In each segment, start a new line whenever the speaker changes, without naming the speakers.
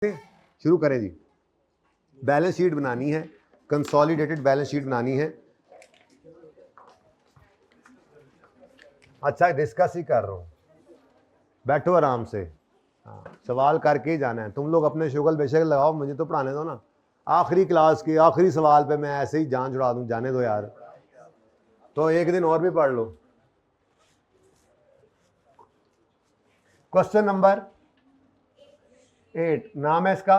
शुरू करें जी। Balance sheet बनानी है, कंसोलिडेटेड बैलेंस शीट बनानी है। अच्छा डिस्कस ही कर रहा हूँ, बैठो आराम से। हाँ, सवाल करके ही जाना है। तुम लोग अपने शुगल बेशक लगाओ, मुझे तो पढ़ाने दो ना। आखिरी क्लास के आखिरी सवाल पे मैं ऐसे ही जान छुड़ा दूं, जाने दो यार। तो एक दिन और भी पढ़ लो। क्वेश्चन नंबर 8, नाम है इसका,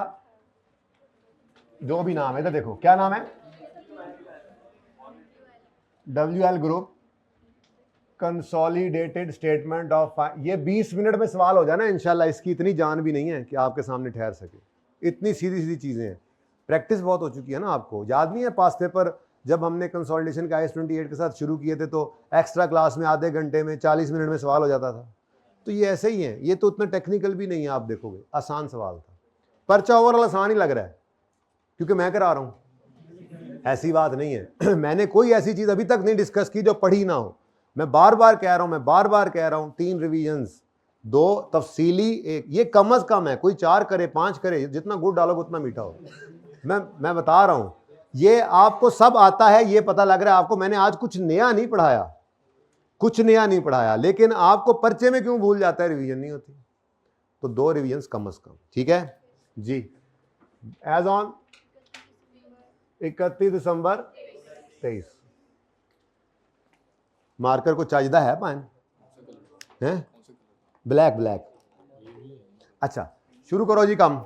जो भी नाम है, इधर देखो क्या नाम है, WL group consolidated statement of. ये 20 मिनट में सवाल हो जाए ना इंशाल्लाह। इसकी इतनी जान भी नहीं है कि आपके सामने ठहर सके। इतनी सीधी सीधी चीजें हैं, प्रैक्टिस बहुत हो चुकी है ना। आपको याद नहीं है पास पेपर जब हमने कंसोलिडेशन का IS 28 के साथ शुरू किए थे, तो एक्स्ट्रा क्लास में आधे घंटे में 40 मिनट में सवाल हो जाता था। तो ये ऐसे ही है, ये तो उतना टेक्निकल भी नहीं है। आप देखोगे आसान सवाल था, पर्चा ओवरऑल आसान ही लग रहा है क्योंकि मैं करा रहा हूं। ऐसी बात नहीं है मैंने कोई ऐसी चीज अभी तक नहीं डिस्कस की जो पढ़ी ना हो। मैं बार बार कह रहा हूं 3 रिवीजन्स, 2 तफसीली, 1 ये कम अज कम है। कोई 4 करे 5 करे, जितना गुड़ डालोगे उतना मीठा हो। मैं बता रहा हूं, ये आपको सब आता है, ये पता लग रहा है आपको। मैंने आज कुछ नया नहीं पढ़ाया, कुछ नया नहीं पढ़ाया, लेकिन आपको पर्चे में क्यों भूल जाता है, रिवीजन नहीं होती। तो 2 रिवीजन कम अज कम, ठीक है जी। एज ऑन 31 दिसंबर 23। मार्कर को चाहिदा है पान है, ब्लैक। अच्छा शुरू करो जी काम,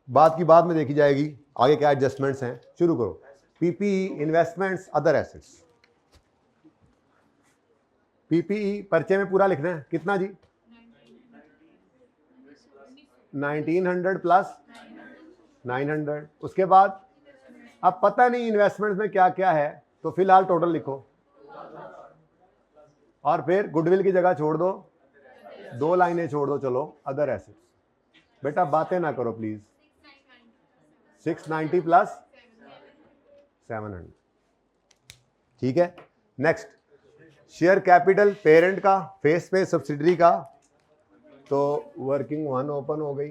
बात की बाद में देखी जाएगी, आगे क्या एडजस्टमेंट्स हैं। शुरू करो। PPE investments other assets. PPE पर्चे में पूरा लिखना है। कितना जी? 1900 प्लस 900। उसके बाद अब पता नहीं इन्वेस्टमेंट्स में क्या क्या है, तो फिलहाल टोटल लिखो और फिर गुडविल की जगह छोड़ दो, 2 लाइनें छोड़ दो। चलो अदर एसेट्स। बेटा बातें ना करो प्लीज। 690 प्लस 700, ठीक है। नेक्स्ट, शेयर कैपिटल पेरेंट का, फेस पे सब्सिडरी का, तो वर्किंग 1 ओपन हो गई।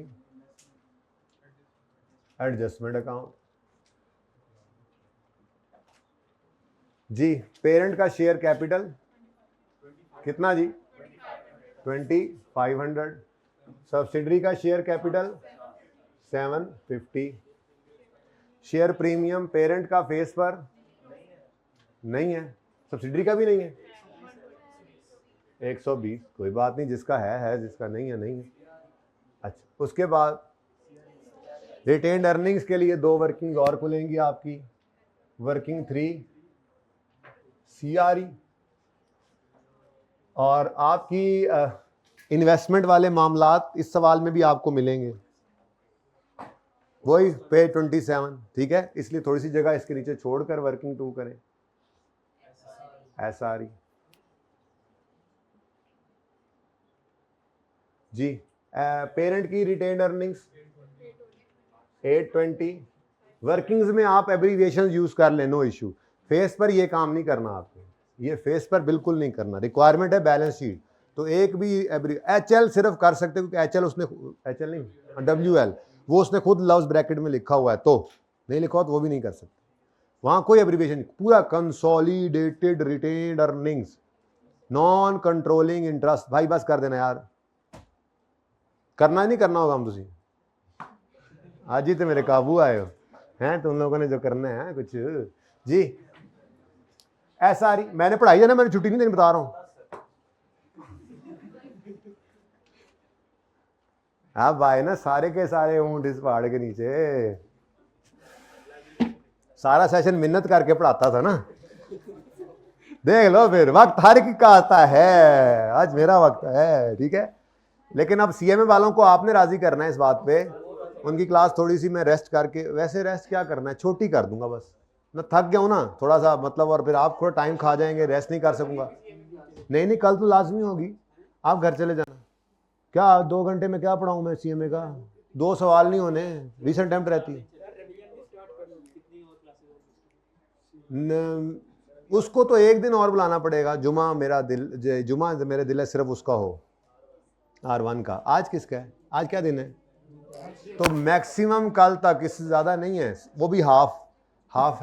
एडजस्टमेंट अकाउंट जी। पेरेंट का शेयर कैपिटल कितना जी? 2500। सब्सिडरी का share capital 750। Share premium parent का फेस पर नहीं है, सब्सिडरी का भी नहीं है, 120। कोई बात नहीं, जिसका है, जिसका नहीं है नहीं है। अच्छा उसके बाद रिटेन्ड अर्निंग्स के लिए 2 वर्किंग और खुलेंगी आपकी। वर्किंग 3 CRE, और आपकी इन्वेस्टमेंट वाले मामलात इस सवाल में भी आपको मिलेंगे, वही पे 27, ठीक है। इसलिए थोड़ी सी जगह इसके नीचे छोड़कर वर्किंग 2 करें। SRE जी। पेरेंट की रिटेन्ड अर्निंग्स 820। वर्किंग्स में आप एब्रीविएशन यूज कर ले, नो इशू। फेस पर ये काम नहीं करना आपको, ये फेस पर बिल्कुल नहीं करना। रिक्वायरमेंट है बैलेंस शीट, तो एक भी HL सिर्फ कर सकते हो क्योंकि HL उसने HL नहीं WL वो उसने खुद लव्स ब्रैकेट में लिखा हुआ है, तो नहीं लिखा हो तो वो भी नहीं कर सकते। वहां कोई एब्रीविएशन नहीं, पूरा consolidated retained earnings, non controlling interest. भाई बस कर देना यार, करना नहीं करना होगा हम तुझे। आज ही तो मेरे काबू आए हो हैं, तुम लोगों ने जो करना है कुछ जी। SRE मैंने पढ़ाई है ना, मैंने छुट्टी नहीं देनी, बता रहा हूं। अब आए ना सारे के सारे ऊंट इस पहाड़ के नीचे। सारा सेशन मिन्नत करके पढ़ाता था ना, देख लो फिर वक्त हर की का आता है। आज मेरा वक्त है, ठीक है। लेकिन अब CMA वालों को आपने राजी करना है इस बात पे। उनकी क्लास थोड़ी सी मैं रेस्ट करके, वैसे रेस्ट क्या करना है, छोटी कर दूंगा बस। मैं थक गया हूं ना थोड़ा सा, मतलब, और फिर आप थोड़ा टाइम खा जाएंगे, रेस्ट नहीं कर सकूंगा। नहीं कल तो लाजमी होगी, आप घर चले जाना। क्या 2 घंटे में क्या पढ़ाऊं मैं CMA का? 2 सवाल नहीं होने, रिसेंट अटेम्प्ट रहती है। उसको तो एक दिन और बुलाना पड़ेगा। जुमा मेरे दिल है सिर्फ उसका हो, R1 का। आज किसका है? आज क्या दिन है? तो मैक्सिमम कल तक, इससे ज़्यादा नहीं है, वो भी हाफ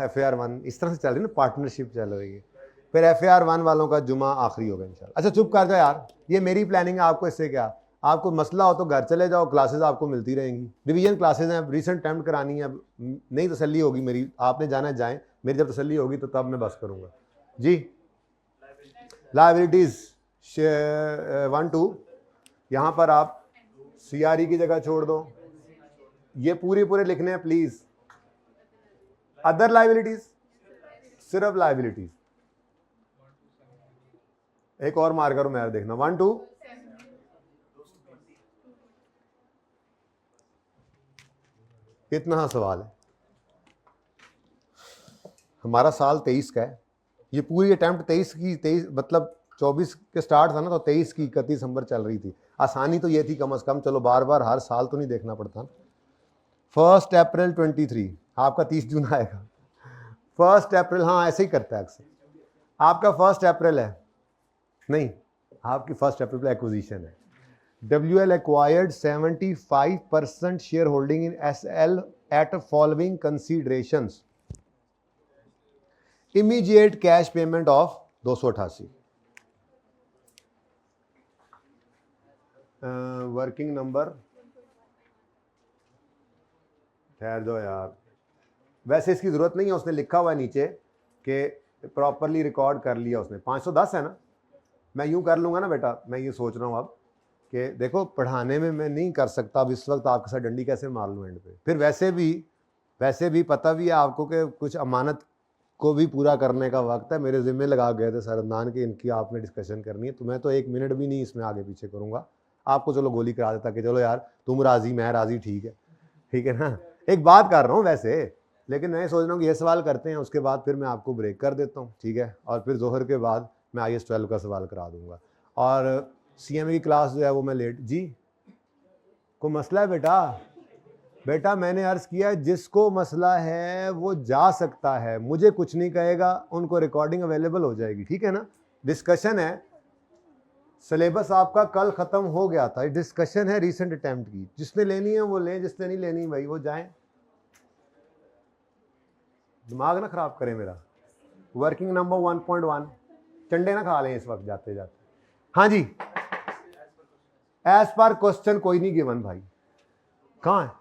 FAR1 इस तरह से चल रही है ना, पार्टनरशिप चल रही है। फिर FAR1 वालों का जुमा आखिरी होगा इंशाल्लाह। अच्छा चुप कर जाओ यार, ये मेरी प्लानिंग है, आपको इससे क्या। आपको मसला हो तो घर चले जाओ, क्लासेस आपको मिलती रहेंगी, रिवीजन क्लासेस हैं, रिसेंट अटेम्प्ट करानी है, अब नहीं तसल्ली होगी मेरी, आपने जाना है जाएँ, मेरी जब तसल्ली होगी तो तब मैं बस करूँगा जी। लाइबिलिटीज़ 1-2, यहाँ पर आप CRE की जगह छोड़ दो, ये पूरे लिखने हैं प्लीज। अदर लाइबिलिटीज, सिर्फ लाइबिलिटीज। एक और मार करो मैं देखना, 1-2 कितना सवाल है। हमारा साल 23 का है, ये पूरी अटेम्प्ट 23 मतलब 24 के स्टार्ट था ना, तो 23 की 31 दिसंबर चल रही थी। आसानी तो ये थी कम से कम, चलो बार बार हर साल तो नहीं देखना पड़ता। 1 अप्रैल 23, आपका 30 जून आएगा। 1 अप्रैल, हाँ ऐसे ही करता है अक्सर। आपका 1 अप्रैल है, नहीं आपकी 1 अप्रैल एक्विजिशन है। WL acquired 75% share holding in SL at following considerations. Immediate cash payment of 288। Working number, ठहर जाओ यार, वैसे इसकी जरूरत नहीं है, उसने लिखा हुआ है नीचे कि प्रॉपरली रिकॉर्ड कर लिया उसने। 510 है ना, मैं यूं कर लूंगा ना बेटा, मैं ये सोच रहा हूं अब कि देखो पढ़ाने में मैं नहीं कर सकता अब इस वक्त, आपके साथ डंडी कैसे मार लूँ एंड पे। फिर वैसे भी पता भी है आपको कि कुछ अमानत को भी पूरा करने का वक्त है। मेरे जिम्मे लगा गए थे सरदान के, इनकी आपने डिस्कशन करनी है, तो मैं तो 1 मिनट भी नहीं इसमें आगे पीछे करूँगा। आपको चलो गोली करा देता कि चलो यार तुम राजी मैं राजी, ठीक है ना। एक बात कर रहा हूँ वैसे, लेकिन मैं सोच रहा हूँ कि ये सवाल करते हैं, उसके बाद फिर मैं आपको ब्रेक कर देता हूँ, ठीक है। और फिर जोहर के बाद मैं IAS 12 का सवाल करा दूंगा, और CMA की क्लास जो है वो मैं लेट जी। को मसला है बेटा मैंने अर्ज किया जिसको मसला है वो जा सकता है, मुझे कुछ नहीं कहेगा, उनको रिकॉर्डिंग अवेलेबल हो जाएगी, ठीक है ना। डिस्कशन है, सिलेबस आपका कल खत्म हो गया था, डिस्कशन है रीसेंट अटेम्प्ट की, जिसने लेनी है वो ले, जिसने नहीं लेनी भाई वो जाए, दिमाग ना खराब करें मेरा। वर्किंग नंबर 1.1, चंडे ना खा लें इस वक्त जाते जाते। हाँ जी, एज पर क्वेश्चन कोई नहीं गिवन भाई, कहाँ है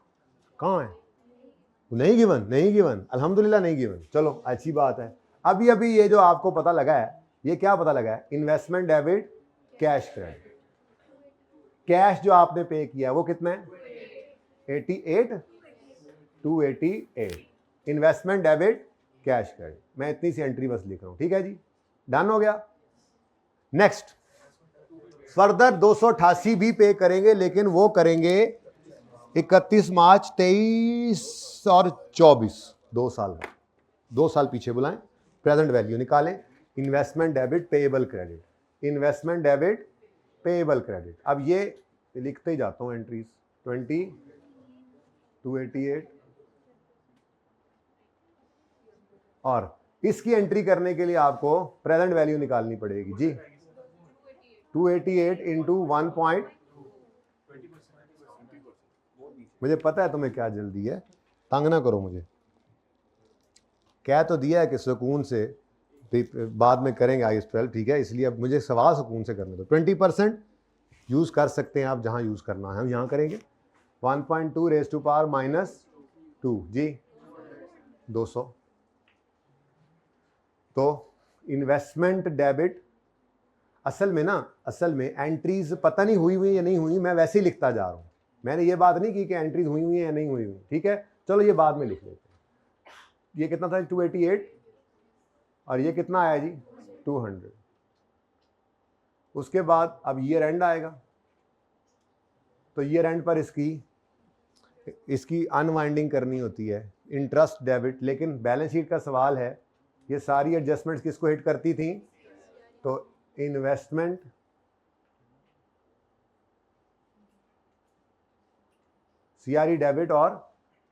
नहीं गिवन, अल्हम्दुलिल्लाह नहीं गिवन, चलो अच्छी बात है। अभी ये जो आपको पता लगा है, ये क्या पता लगा है, investment debit cash credit. Cash जो आपने पे किया वो कितना है, 288। इन्वेस्टमेंट डेबिट कैश क्रेडिट, मैं इतनी सी एंट्री बस लिख रहा हूं, ठीक है जी, डन हो गया। नेक्स्ट फर्दर 288 भी पे करेंगे, लेकिन वो करेंगे 31 मार्च 23 और 24, 2 साल, 2 साल पीछे बुलाएं, प्रेजेंट वैल्यू निकालें। Investment debit payable credit, investment debit payable credit. अब ये लिखते ही जाता हूं एंट्रीज, 20, 288, और इसकी एंट्री करने के लिए आपको प्रेजेंट वैल्यू निकालनी पड़ेगी जी। 288 इंटू 1. मुझे पता है तुम्हें क्या जल्दी है, तंग ना करो मुझे, कह तो दिया है कि सुकून से बाद में करेंगे IAS 12, ठीक है, इसलिए अब मुझे सवाल सुकून से करने दो। 20% यूज़ कर सकते हैं आप जहाँ यूज़ करना है, हम यहाँ करेंगे 1.2 रेज़ टू पावर -2 जी, 200। तो इन्वेस्टमेंट डेबिट, असल में एंट्रीज पता नहीं हुई या नहीं हुई, मैं वैसे ही लिखता जा रहा हूँ, मैंने ये बात नहीं की कि एंट्रीज हुई है या नहीं हुई, ठीक है। चलो ये बाद में लिख लेते हैं। ये कितना था 288, और ये कितना आया जी 200। उसके बाद अब ईयर एंड आएगा, तो ईयर एंड पर इसकी अनवाइंडिंग करनी होती है, इंटरेस्ट डेबिट। लेकिन बैलेंस शीट का सवाल है, ये सारी एडजस्टमेंट्स किसको हिट करती थी, तो इन्वेस्टमेंट CRE डेबिट और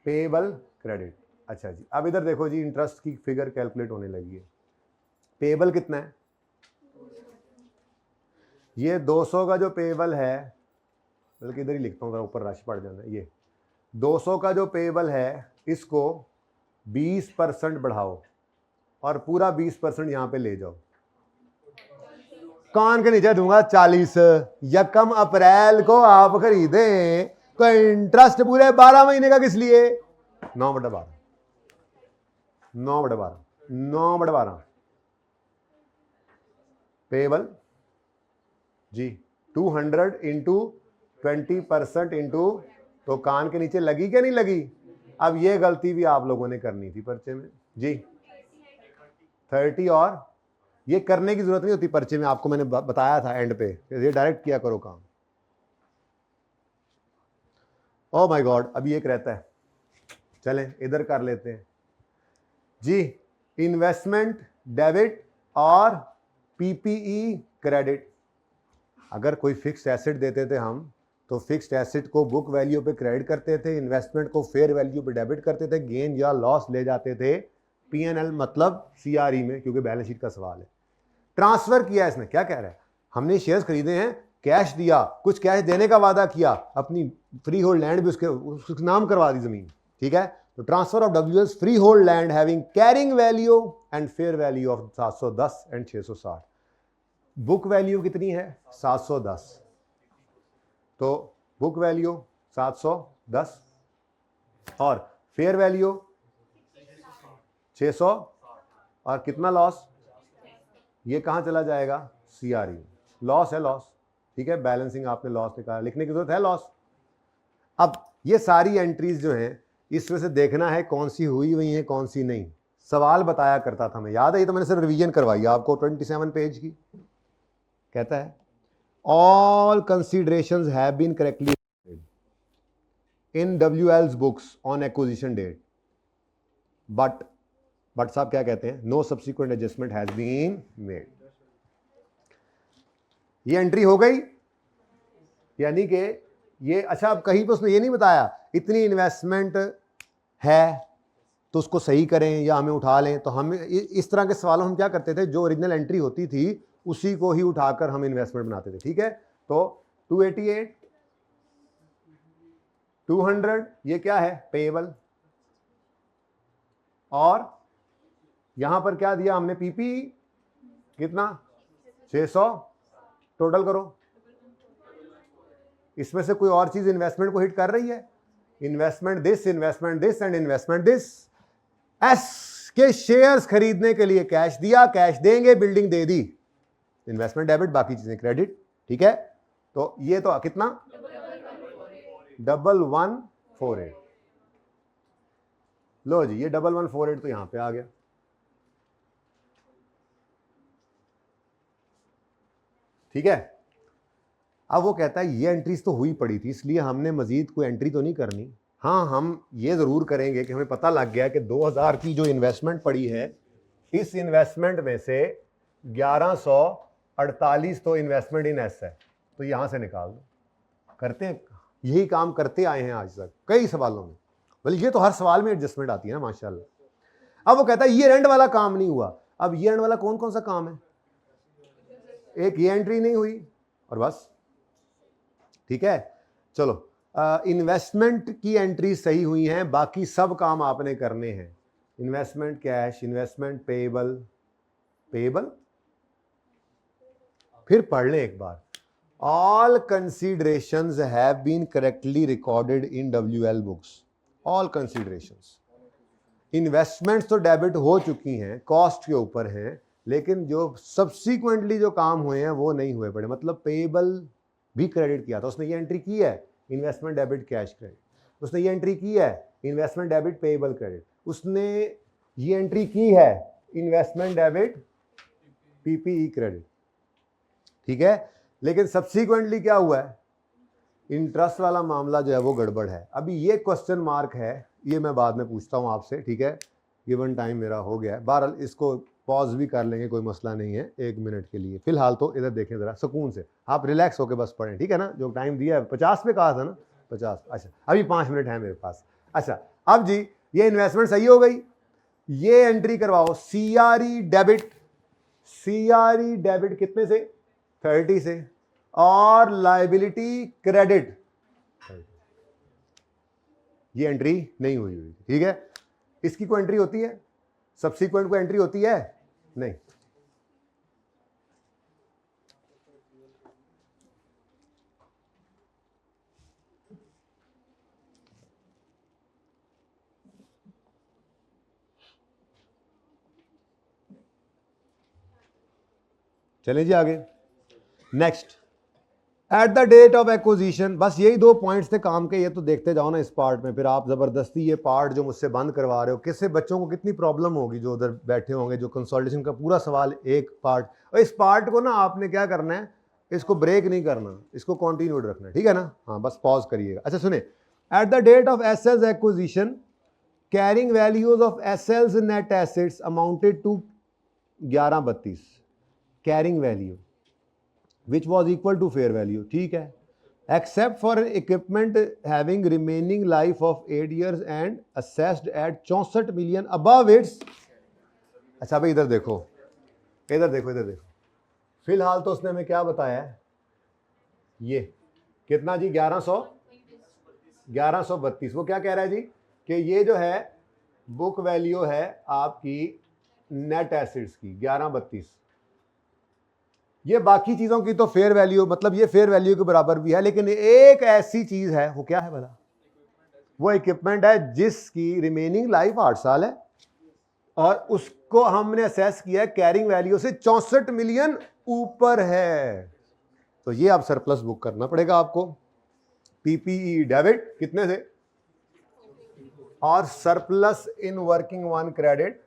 पेएबल क्रेडिट। अच्छा जी, अब इधर देखो जी, इंटरेस्ट की फिगर कैलकुलेट होने लगी है। पेएबल कितना है, ये 200 का जो पेएबल है, बल्कि इधर ही लिखता हूँ, ऊपर रश पड़ जाना, ये 200 का जो पेएबल है इसको 20% बढ़ाओ और पूरा 20% यहां पे ले जाओ। कान के नीचे दूंगा 40। यकम अप्रैल को आप खरीदें तो इंटरेस्ट पूरे 12 महीने का किस लिए? 9/12 9/12 9/12 पेएबल जी 200 इंटू 20% इंटू, तो कान के नीचे लगी क्या नहीं लगी? अब ये गलती भी आप लोगों ने करनी थी पर्चे में जी। 30 और ये करने की जरूरत नहीं होती पर्चे में, आपको मैंने बताया था एंड पे, ये डायरेक्ट किया करो काम। ओ माय गॉड, अभी एक रहता है, चलें इधर कर लेते हैं जी। इन्वेस्टमेंट डेबिट और पीपीई क्रेडिट। अगर कोई फिक्स्ड एसेट देते थे हम तो फिक्स्ड एसेट को बुक वैल्यू पे क्रेडिट करते थे, इन्वेस्टमेंट को फेयर वैल्यू पे डेबिट करते थे, गेन या लॉस ले जाते थे पीएनएल मतलब सीआरई में, क्योंकि बैलेंस शीट का सवाल है। ट्रांसफर किया इसने, क्या कह रहा है? हमने शेयर्स खरीदे हैं, कैश दिया, कुछ कैश देने का वादा किया, अपनी फ्री होल्ड लैंड भी उसके नाम करवा दी जमीन, ठीक है। तो transfer of WS free hold land having carrying value and fair value of 710 and 660। Book value कितनी है? 710, तो बुक वैल्यू 710 और फेयर वैल्यू 600, और कितना लॉस? ये कहां चला जाएगा? सीआरई। लॉस है, लॉस, ठीक है। बैलेंसिंग आपने लॉस निकाला, लिखने की जरूरत है लॉस। अब ये सारी एंट्रीज जो हैं इसमें से देखना है कौन सी हुई हुई है कौन सी नहीं। सवाल बताया करता था मैं, याद है? ये तो मैंने सिर्फ रिवीजन करवाई आपको 27 पेज की। कहता है all considerations have been correctly in WL's books on acquisition date, but साहब क्या कहते हैं? no subsequent adjustment has been made। ये एंट्री हो गई, यानी कि ये, अच्छा अब कहीं पे उसने ये नहीं बताया इतनी इन्वेस्टमेंट है तो उसको सही करें या हमें उठा लें। तो हम इस तरह के सवालों हम क्या करते थे, जो ओरिजिनल एंट्री होती थी उसी को ही उठाकर हम इन्वेस्टमेंट बनाते थे, ठीक है। तो 288 200 ये क्या है? पेएबल, और यहां पर क्या दिया हमने? पीपी कितना? 600। टोटल करो, इसमें से कोई और चीज इन्वेस्टमेंट को हिट कर रही है? Investment this and investment this. S के शेयर्स खरीदने के लिए कैश दिया, कैश देंगे, बिल्डिंग दे दी, इन्वेस्टमेंट डेबिट, बाकी चीजें क्रेडिट, ठीक है। तो ये तो कितना? 1148। लो जी, ये 1148 तो यहां पे आ गया, ठीक है। अब वो कहता है ये एंट्रीज तो हुई पड़ी थी, इसलिए हमने मजीद कोई एंट्री तो नहीं करनी। हाँ, हम ये जरूर करेंगे कि हमें पता लग गया कि 2000 की जो इन्वेस्टमेंट पड़ी है, इस इन्वेस्टमेंट में से 1148 तो इन्वेस्टमेंट इन एस है, तो यहां से निकाल दो। करते हैं, यही काम करते आए हैं आज तक कई सवालों में, बल्कि ये तो हर सवाल में एडजस्टमेंट आती है ना, माशाल्लाह। अब वो कहता है ये एंड वाला काम नहीं हुआ। अब ये एंड वाला कौन कौन सा काम है? एक ये एंट्री नहीं हुई और बस, ठीक है। चलो, इन्वेस्टमेंट की एंट्री सही हुई हैं, बाकी सब काम आपने करने हैं। इन्वेस्टमेंट कैश, इन्वेस्टमेंट पेएबल, फिर पढ़ लें एक बार। All considerations have been correctly recorded in WL बुक्स। ऑल कंसीडरेशंस, इन्वेस्टमेंट्स तो डेबिट हो चुकी हैं, कॉस्ट के ऊपर हैं, लेकिन जो सब्सिक्वेंटली जो काम हुए हैं वो नहीं हुए पड़े। मतलब पेएबल भी क्रेडिट किया था उसने, ये एंट्री की है, इन्वेस्टमेंट डेबिट कैश क्रेडिट। उसने ये एंट्री की है, इन्वेस्टमेंट डेबिट पेएबल क्रेडिट। उसने ये एंट्री की है, इन्वेस्टमेंट डेबिट पीपीई क्रेडिट, ठीक है। लेकिन सब्सिक्वेंटली क्या हुआ है? इंटरेस्ट वाला मामला जो है वो गड़बड़ है। अभी ये क्वेश्चन मार्क है, ये मैं बाद में पूछता हूं आपसे, ठीक है। गिवन टाइम मेरा हो गया है, बहरहाल इसको पॉज भी कर लेंगे, कोई मसला नहीं है, 1 मिनट के लिए। फिलहाल तो इधर देखें ज़रा सुकून से, आप रिलैक्स होकर बस पढ़ें, ठीक है ना। जो टाइम दिया है 50 पे कहा था ना, 50। अच्छा, अभी 5 मिनट है मेरे पास। अच्छा, अब जी ये इन्वेस्टमेंट सही हो गई, ये एंट्री करवाओ सीआरई डेबिट। सीआरई डेबिट कितने से? 30 से, और लायबिलिटी क्रेडिट ये एंट्री नहीं हुई हुई, ठीक है। इसकी कोई एंट्री होती है, सब्सिक्वेंट को एंट्री होती है नहीं। चलें जी आगे। Next, at the date of acquisition, बस यही 2 पॉइंट्स थे काम के, ये तो देखते जाओ ना इस पार्ट में। फिर आप ज़बरदस्ती ये पार्ट जो मुझसे बंद करवा रहे हो, किससे बच्चों को कितनी प्रॉब्लम होगी जो उधर बैठे होंगे, जो कंसल्टेशन का पूरा सवाल एक पार्ट, और इस पार्ट को ना आपने क्या करना है, इसको ब्रेक नहीं करना, इसको कंटिन्यूड रखना है, ठीक है ना। हाँ बस पॉज करिएगा। अच्छा सुने, at the date of Essel's acquisition carrying values of Essel's net assets amounted to 1132 carrying value which was equal to fair value, ठीक है, except for equipment having remaining life of 8 years and assessed at 64 million above its। अच्छा भाई इधर देखो, इधर देखो, इधर देखो, फिलहाल तो उसने हमें क्या बताया है, ये कितना जी, 1132। वो क्या कह रहा है जी कि ये जो है बुक वैल्यू है आपकी नेट एसिड्स की 1132, ये बाकी चीजों की तो फेयर वैल्यू, मतलब ये फेयर वैल्यू के बराबर भी है, लेकिन एक ऐसी चीज है, वो क्या है भला, वो इक्विपमेंट है जिसकी रिमेनिंग लाइफ 8 साल है और उसको हमने असेस किया है कैरिंग वैल्यू से 64 मिलियन ऊपर है, तो ये आप सरप्लस बुक करना पड़ेगा आपको। पीपीई डेबिट कितने से, और surplus in working one credit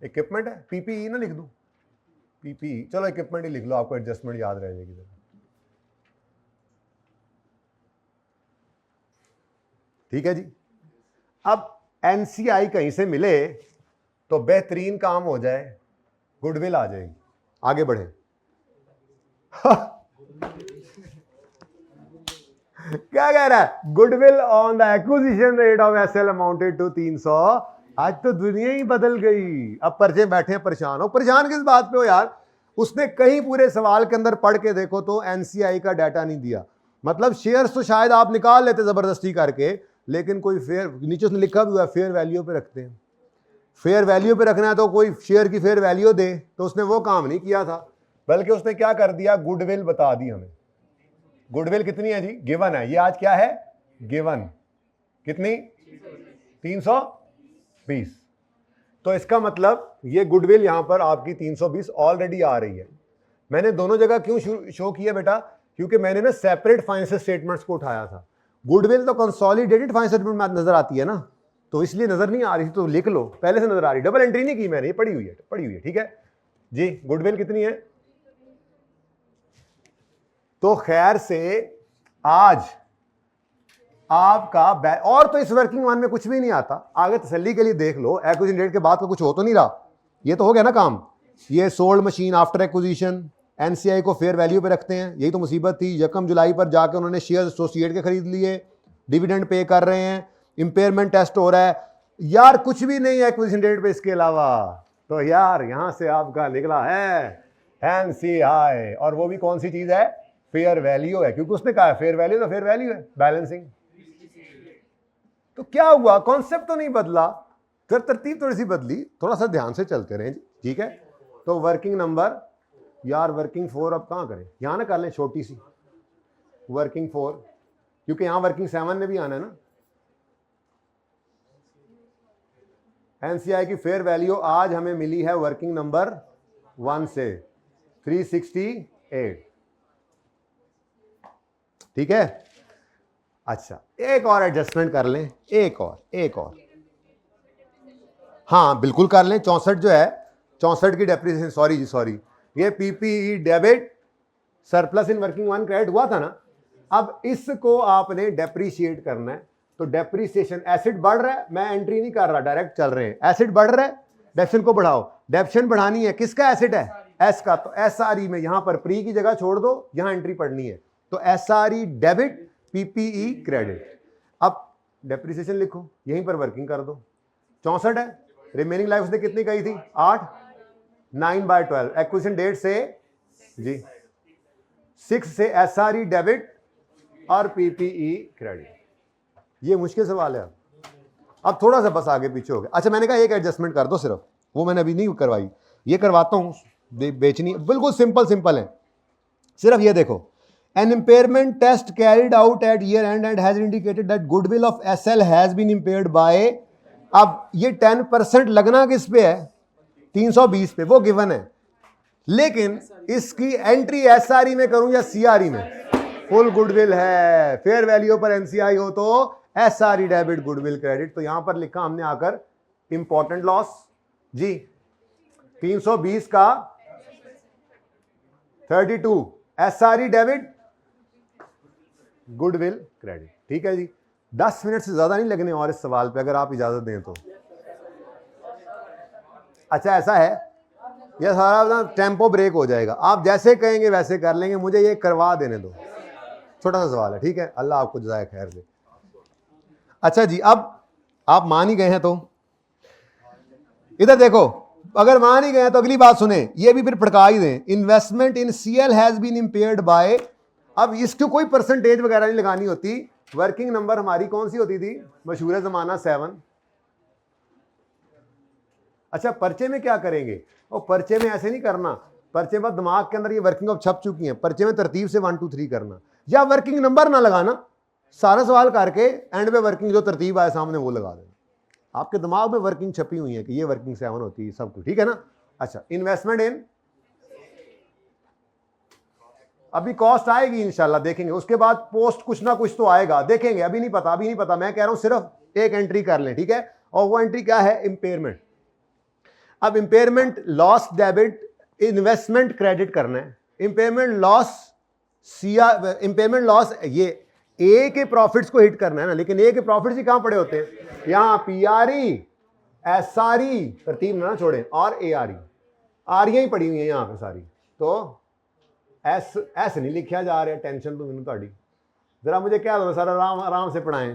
equipment है, पीपीई ना लिख दूं, पीपीई, चलो इक्विपमेंट ही लिख लो, आपको एडजस्टमेंट याद रह जाएगी। ठीक है जी। अब एनसीआई कहीं से मिले तो बेहतरीन काम हो जाए, गुडविल आ जाएगी। आगे बढ़े। क्या कह रहा है, goodwill on the acquisition rate of SL amounted to 300। आज तो दुनिया ही बदल गई। अब पर्चे बैठे हैं परेशान हो, परेशान किस बात पे हो यार, उसने कहीं पूरे सवाल के अंदर पढ़ के देखो तो एनसीआई का डाटा नहीं दिया। मतलब शेयर्स तो शायद आप निकाल लेते जबरदस्ती करके, लेकिन कोई फेयर, नीचे उसने लिखा भी हुआ है फेयर वैल्यू पे रखते हैं। फेयर वैल्यू पे रखना है तो कोई शेयर की फेयर वैल्यू दे, तो उसने वो काम नहीं किया था, बल्कि उसने क्या कर दिया, गुडविल बता दी हमें। गुडविल कितनी है जी, गिवन है, ये आज क्या है, गिवन कितनी, 320। तो इसका मतलब ये गुडविल यहां पर आपकी 320 ऑलरेडी आ रही है। मैंने दोनों जगह क्यों शो किया बेटा, क्योंकि मैंने ना सेपरेट फाइनेंशियल स्टेटमेंट्स को उठाया था। गुडविल तो कंसोलिडेटेड फाइनेंशियल स्टेटमेंट में नजर आती है ना, तो इसलिए नजर नहीं आ रही थी, तो लिख लो, पहले से नजर आ रही, डबल एंट्री नहीं की मैंने, ये पड़ी हुई है, ठीक है जी। गुडविल कितनी है, तो खैर से आज आपका और तो इस वर्किंग वन में कुछ भी नहीं आता, आगे तसल्ली के लिए देख लो, एक्विजिशन डेट के बाद का कुछ हो तो नहीं रहा, ये तो हो गया ना काम। ये sold machine after acquisition, NCI को फेयर वैल्यू पे रखते हैं, यही तो मुसीबत थी। 1 जुलाई पर जाकर उन्होंने शेयर एसोसिएट के खरीद लिए, डिविडेंड पे कर रहे हैं, इंपेयरमेंट टेस्ट हो रहा है, यार कुछ भी नहीं है एक्विजिशन डेट पे इसके अलावा। तो यार यहां से आपका निकला है एनसीआई, और वो भी कौन सी चीज है, फेयर वैल्यू है, क्योंकि उसने कहा है फेयर वैल्यू, तो फेयर वैल्यू है, बैलेंसिंग। तो क्या हुआ, कॉन्सेप्ट तो नहीं बदला, फिर तरतीब थोड़ी सी बदली, थोड़ा सा ध्यान से चलते रहे, ठीक है। तो वर्किंग नंबर, यार वर्किंग 4 अब कहां करें, यहां ना कर लें छोटी सी वर्किंग 4, क्योंकि यहां वर्किंग 7 में भी आना है ना। एनसीआई की फेयर वैल्यू आज हमें मिली है वर्किंग नंबर 1 से 368, ठीक है। अच्छा एक और एडजस्टमेंट कर लें, एक और हाँ बिल्कुल कर लें। 64 जो है, 64 की डेप्रिसिएशन, सॉरी ये PPE debit surplus in working one credit हुआ था ना, अब इसको आपने डेप्रिशिएट करना है। तो डेप्रिसिएशन, एसिड बढ़ रहा है, मैं एंट्री नहीं कर रहा, डायरेक्ट चल रहे हैं, एसिड बढ़ रहा है, डेप्शन को बढ़ाओ, डेप्शन बढ़ानी है, किसका एसिड है, एस का, तो एसआरई में यहां पर प्री की जगह छोड़ दो, यहां एंट्री पढ़नी है, तो एसआरई डेबिट पीपीई क्रेडिट। अब डेप्रिसिएशन लिखो, यहीं पर वर्किंग कर दो, 64 है, रिमेनिंग लाइफ उसने कितनी कही थी, 8, 9/12, एक्विजिशन डेट से जी 6 से एसआरई डेबिट और पीपीई क्रेडिट। ये मुश्किल सवाल है। अब थोड़ा सा बस आगे पीछे हो गया। अच्छा मैंने कहा एक एडजस्टमेंट कर दो सिर्फ, वो मैंने अभी नहीं करवाई, ये करवाता हूँ। बेचनी बिल्कुल सिंपल है। सिर्फ ये देखो, an impairment test carried out at year end and has indicated that goodwill of SL has been impaired by, अब ये 10% लगना किस पे है, 320 पे, वो गिवन है। लेकिन इसकी एंट्री एसआरई में करूं या सीआरई में? फुल गुडविल है, फेयर वैल्यू पर एनसीआई हो तो एसआरई डेबिट गुडविल क्रेडिट। तो यहां पर लिखा हमने आकर इंपॉर्टेंट लॉस जी, 320 का 32 एसआरई डेबिट गुडविल क्रेडिट। ठीक है जी, 10 मिनट से ज्यादा नहीं लगने और इस सवाल पे, अगर आप इजाजत दें तो। अच्छा ऐसा है, यह सारा टेम्पो ब्रेक हो जाएगा, आप जैसे कहेंगे वैसे कर लेंगे, मुझे ये करवा देने दो। छोटा सा सवाल है, ठीक है, अल्लाह आपको जज़ाए खैर दे। अच्छा जी, अब आप मान ही गए हैं तो इधर देखो, अगर मान ही गए हैं तो अगली बात सुने, ये भी फिर फटका ही दें। Investment in CL has been impaired by, अब इसको कोई परसेंटेज वगैरह नहीं लगानी होती। वर्किंग नंबर हमारी कौन सी होती थी, मशहूर जमाना 7। अच्छा पर्चे में क्या करेंगे, और पर्चे में ऐसे नहीं करना, पर्चे में दिमाग के अंदर ये वर्किंग ऑफ छप चुकी हैं, पर्चे में तरतीब से 1 2 3 करना, या वर्किंग नंबर ना लगाना, सारा सवाल करके एंड पे वर्किंग जो तरतीब आए सामने वो लगा देना। आपके दिमाग में वर्किंग छपी हुई है कि ये वर्किंग 7 होती है, सब कुछ ठीक है ना। अच्छा इन्वेस्टमेंट इन, अभी कॉस्ट आएगी इंशाल्लाह देखेंगे, उसके बाद पोस्ट कुछ ना कुछ तो आएगा, देखेंगे, अभी नहीं पता। मैं कह रहा हूं सिर्फ एक एंट्री कर लें, ठीक है। और वो एंट्री क्या है, इंपेयरमेंट। अब impairment loss debit investment credit करना है। इंपेयरमेंट लॉस इंपेयरमेंट लॉस ये ए के प्रॉफिट्स को हिट करना है ना, लेकिन ए के प्रॉफिट्स ही कहां पड़े होते हैं, यहां पीआरई एसआरई, तरतीब ना छोड़ें, और एआरई, आरियां ही पड़ी हुई हैं यहां पे सारी। तो एस नहीं लिखा जा रहा, टेंशन तो मैंने थोड़ी, जरा मुझे कह दो सर, आराम से पढ़ाएं,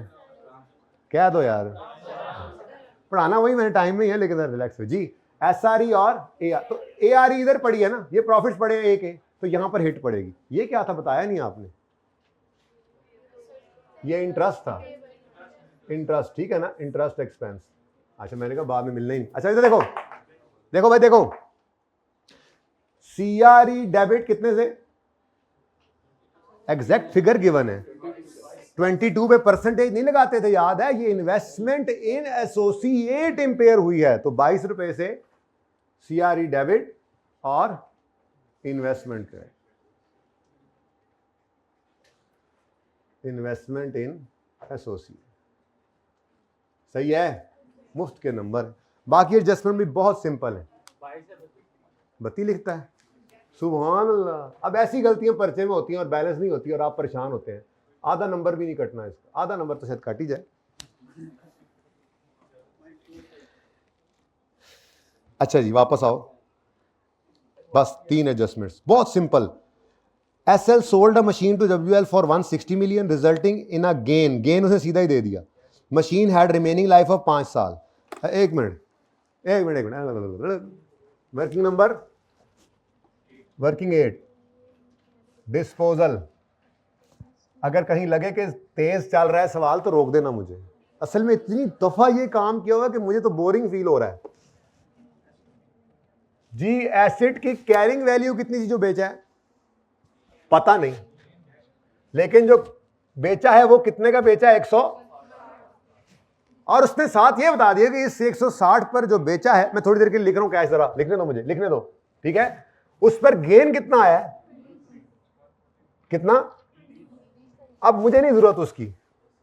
कह दो यार, पढ़ाना वही मैंने टाइम में ही है, लेकिन रिलैक्स हो जी। एसआरई और एआर, तो एआरई इधर पड़ी है ना, ये प्रॉफिट्स पड़े हैं ए के, तो यहां पर हिट पड़ेगी। ये क्या था बताया नहीं आपने, ये इंटरेस्ट था, इंटरेस्ट, ठीक है ना, इंटरेस्ट एक्सपेंस। अच्छा मैंने कहा बाद में मिलना ही नहीं। अच्छा इधर देखो भाई देखो, सीआरई डेबिट कितने से, एग्जैक्ट फिगर गिवन है, 22 पे परसेंटेज नहीं लगाते थे, याद है, ये इन्वेस्टमेंट इन एसोसिएट इंपेयर हुई है, तो 22 रुपए से सीआरई डेबिट और इन्वेस्टमेंट क्रेडिट, इन्वेस्टमेंट इन एसोसिएट, सही है, मुफ्त के नंबर। बाकी एडजस्टमेंट भी बहुत सिंपल है, बत्ती लिखता है, सुभान अल्लाह। अब ऐसी गलतियां पर्चे में होती हैं और बैलेंस नहीं होती और आप परेशान होते हैं, आधा नंबर भी नहीं कटना इसका, आधा नंबर तो शायद कट ही जाए। अच्छा जी वापस आओ, बस 3 एडजस्टमेंट्स बहुत simple. SL sold a machine to WL for 160 million resulting in a gain उसने सीधा ही दे दिया। Machine had remaining life of 5 साल। एक minute, working number, working 8, disposal. अगर कहीं लगे कि तेज चल रहा है सवाल तो रोक देना मुझे, असल में इतनी दफा ये काम किया हुआ कि मुझे तो बोरिंग फील हो रहा है जी। एसिड की कैरिंग वैल्यू कितनी थी जो बेचा है, पता नहीं, लेकिन जो बेचा है वो कितने का बेचा है, 100, और उसने साथ ये बता दिया कि इस 160 पर जो बेचा है, मैं थोड़ी देर के लिए लिख रहा हूं, क्या है जरा लिखने दो मुझे, लिखने दो, ठीक है। उस पर गेन कितना आया, कितना, अब मुझे नहीं जरूरत उसकी,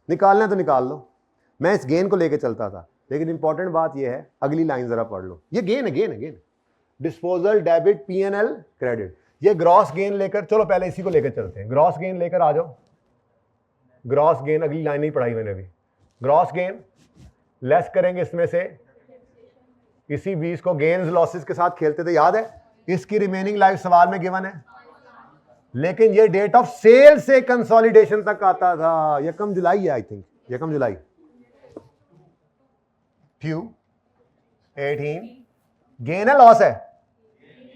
निकालना तो निकाल लो, मैं इस गेन को लेके चलता था। लेकिन इंपॉर्टेंट बात यह है, अगली लाइन जरा पढ़ लो, ये गेन है, गेन है, gain, disposal debit PNL credit, ये ग्रॉस गेन लेकर चलो, पहले इसी को लेकर चलते हैं, ग्रॉस गेन लेकर आ जाओ। ग्रॉस गेन अगली लाइन नहीं पढ़ाई मैंने अभी, ग्रॉस गेन लेस करेंगे इसमें से, इसी 20 को गेन्स लॉसेस के साथ खेलते थे, याद है, इसकी रिमेनिंग लाइफ सवाल में गिवन है, लेकिन ये डेट ऑफ सेल से कंसोलिडेशन तक आता था, 1 जुलाई है आई थिंक, 1 जुलाई, फ्यू 18, गेन है लॉस है,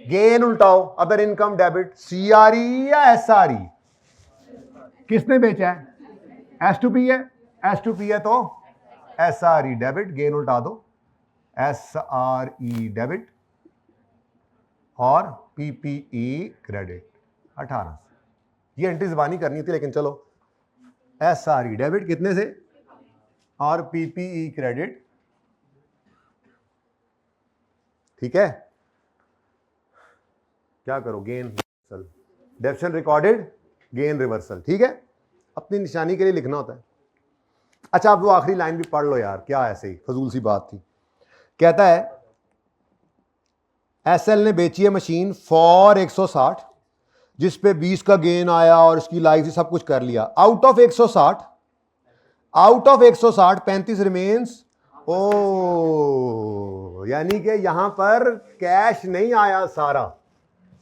गेन उल्टाओ, अदर इनकम डेबिट, सीआरई या एसआरई, किसने बेचा है, एस टू पी है, S2P है तो SRE डेबिट, गेन उल्टा दो, SRE डेबिट और PPE क्रेडिट 18। ये एंट्री ज़बानी करनी थी लेकिन चलो, SRE डेबिट कितने से और PPE क्रेडिट, ठीक है। क्या करो, gain reversal, debition recorded, gain reversal, ठीक है, अपनी निशानी के लिए लिखना होता है। अच्छा, आप वो आखिरी लाइन भी पढ़ लो यार, क्या ऐसे ही फजूल सी बात थी। कहता है SL ने बेची है मशीन फॉर 160, जिस पे 20 का गेन आया और उसकी लाइफ सब कुछ कर लिया। Out of 160 35 remains. ओ, यानी कि यहां पर कैश नहीं आया सारा,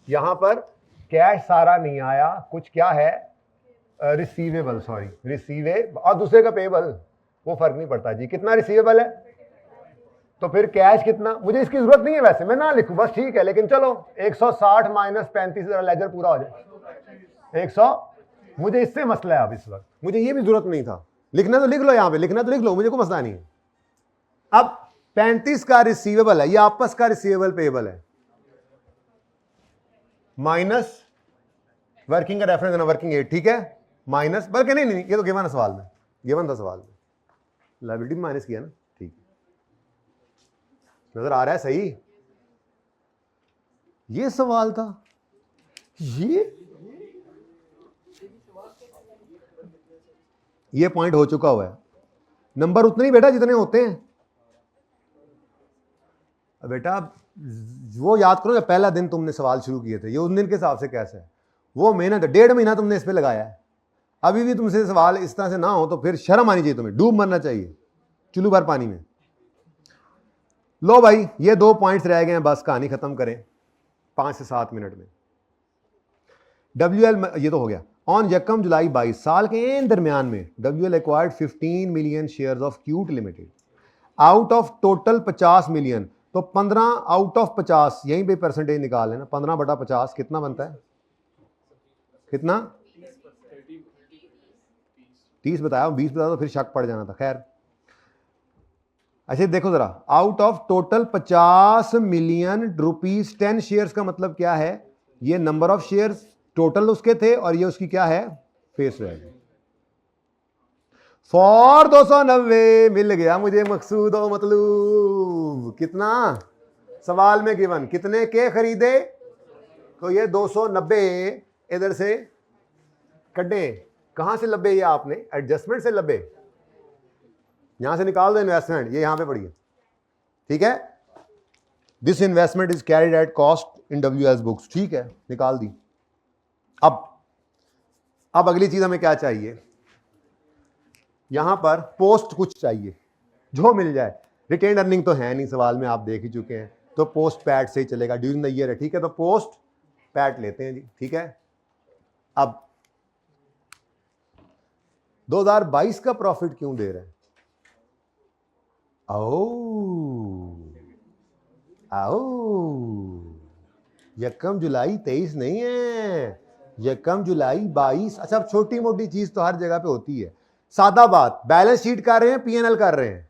यहां पर कैश सारा नहीं आया, कुछ क्या है, रिसीवेबल, सॉरी रिसीवेबल, और दूसरे का पेबल, वो फर्क नहीं पड़ता जी, कितना रिसीवेबल है तो फिर कैश कितना, मुझे इसकी जरूरत नहीं है वैसे, मैं ना लिखूं बस, ठीक है, लेकिन चलो 160 माइनस 35 लेजर पूरा हो जाए 100, मुझे इससे मसला है अब इस वक्त, मुझे ये भी जरूरत नहीं था, लिखना तो लिख लो, यहां पे लिखना तो लिख लो, मुझे कोई मसला नहीं है। अब 35 का रिसीवेबल है, ये आपस का रिसीवेबल पेबल है, माइनस वर्किंग का रेफरेंस देना, वर्किंग 8, ठीक है, माइनस, बल्कि नहीं, ये तो गिवन है सवाल में, गिवन था सवाल में, लायबिलिटी में माइनस किया ना, ठीक, नजर आ रहा है सही, ये सवाल था, ये पॉइंट हो चुका हुआ है, नंबर उतने ही बेटा जितने होते हैं बेटा, वो याद करो जब पहला दिन तुमने सवाल शुरू किए थे, ये उस दिन के हिसाब से कैसे है, वो मेहनत 1.5 महीना तुमने इस पे लगाया है, अभी भी तुमसे सवाल इस तरह से ना हो तो फिर शर्म आनी चाहिए, तुम्हें डूब मरना चाहिए चुल्लू भर पानी में। लो भाई, ये 2 पॉइंट्स रह गए हैं, बस कहानी खत्म करें 5 से 7 मिनट में। WL, ये तो हो गया। ऑन यकम जुलाई 22 साल के दरमियान में WL acquired 15 million shares of cute limited out of total 50 million, तो 15 आउट ऑफ 50, यहीं पे परसेंटेज निकाल लेना, 15 बटा 50 कितना बनता है, कितना 30 बताया, 20 बताया तो फिर शक पड़ जाना था, खैर। अच्छा देखो जरा, out of total 50 million rupees 10 shares का मतलब क्या है, ये नंबर ऑफ शेयर्स टोटल उसके थे और ये उसकी क्या है, फेस वैल्यू। फॉर 290 मिल गया मुझे मकसूद और मतलब, कितना सवाल में गिवन, कितने के खरीदे, तो ये 290 इधर से कटे, कहां से लबे, ये आपने एडजस्टमेंट से लबे, यहां से निकाल दो इन्वेस्टमेंट, ये यहां पे पड़ी है, ठीक है, this investment is carried at cost in WL's books, ठीक है, निकाल दी। अब अगली चीज हमें क्या चाहिए, यहां पर पोस्ट कुछ चाहिए, जो मिल जाए, रिटेन अर्निंग तो है नहीं सवाल में, आप देख ही चुके हैं, तो पोस्ट पैट से ही चलेगा, ड्यूरिंग द ईयर है, ठीक है, तो पोस्ट पैट लेते हैं जी, ठीक है। अब 2022 का प्रॉफिट क्यों दे रहे हैं, यकम जुलाई 23 नहीं है, यकम जुलाई 22। अच्छा, अब छोटी मोटी चीज तो हर जगह पे होती है, सादा बात, बैलेंस शीट कर रहे हैं, P&L कर रहे हैं,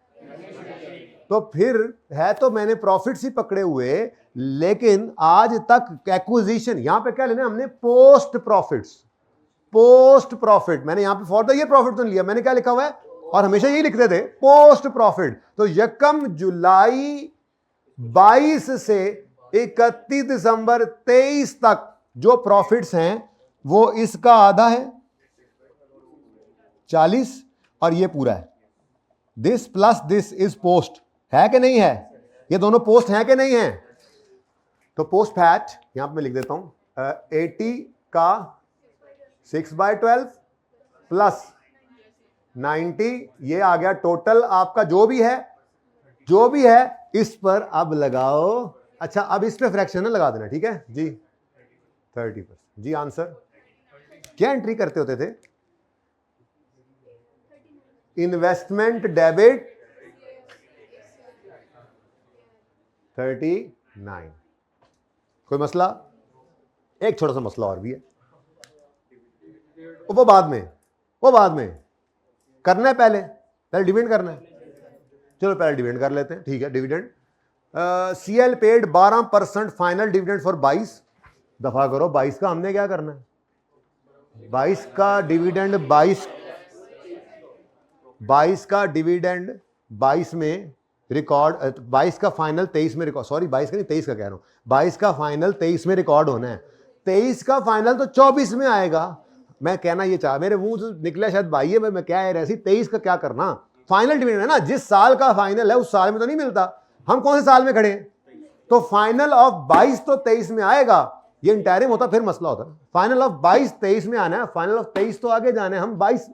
तो फिर है तो मैंने प्रॉफिट्स ही पकड़े हुए, लेकिन आज तक एक्विजिशन, यहां पे क्या लेना हमने, पोस्ट प्रॉफिट्स, पोस्ट प्रॉफिट, मैंने यहां पे फॉर द ईयर प्रॉफिट तो नहीं लिया, मैंने क्या लिखा हुआ है, और हमेशा यही लिखते थे, पोस्ट प्रॉफिट, तो यकम जुलाई 22 से 31 दिसंबर 23 तक जो प्रॉफिट्स हैं वो इसका आधा है 40, और ये पूरा है, this plus this is post, है कि नहीं है, ये दोनों पोस्ट हैं कि नहीं है, तो पोस्ट फैट यहां पे मैं लिख देता हूं 80 का 6/12 प्लस 90, ये आ गया टोटल आपका जो भी है इस पर अब लगाओ। अच्छा, अब इस पे फ्रैक्शन लगा देना, ठीक है जी, 30%, जी आंसर क्या एंट्री करते होते थे, इन्वेस्टमेंट डेबिट 39, कोई मसला, एक छोटा सा मसला और भी है, वो बाद में करना है पहले डिविडेंड करना है। चलो पहले डिविडेंड कर लेते हैं, ठीक है। Dividend CL paid 12% final dividend for 22, दफा करो 22 का हमने क्या करना है, 22 का डिविडेंड 22 का डिविडेंड 22 में रिकॉर्ड, 22 का फाइनल 23 में रिकॉर्ड, सॉरी 22 का नहीं 23 का कह रहा हूं, 22 का फाइनल 23 में रिकॉर्ड होना है, 23 का फाइनल तो 24 में आएगा। मैं कहना ये चाह, मेरे मुंह से निकला शायद भाई है, मैं क्या है ऐसी 23 का क्या करना, फाइनल डिविडेंड है ना, जिस साल का फाइनल है उस साल में तो नहीं मिलता, हम कौन से साल में खड़े हैं, तो फाइनल ऑफ 22 तो 23 में आएगा, ये इंटरिम होता फिर मसला होता। फाइनल ऑफ 22 23 में आना है, फाइनल ऑफ 23 तो आगे जाना है, हम 22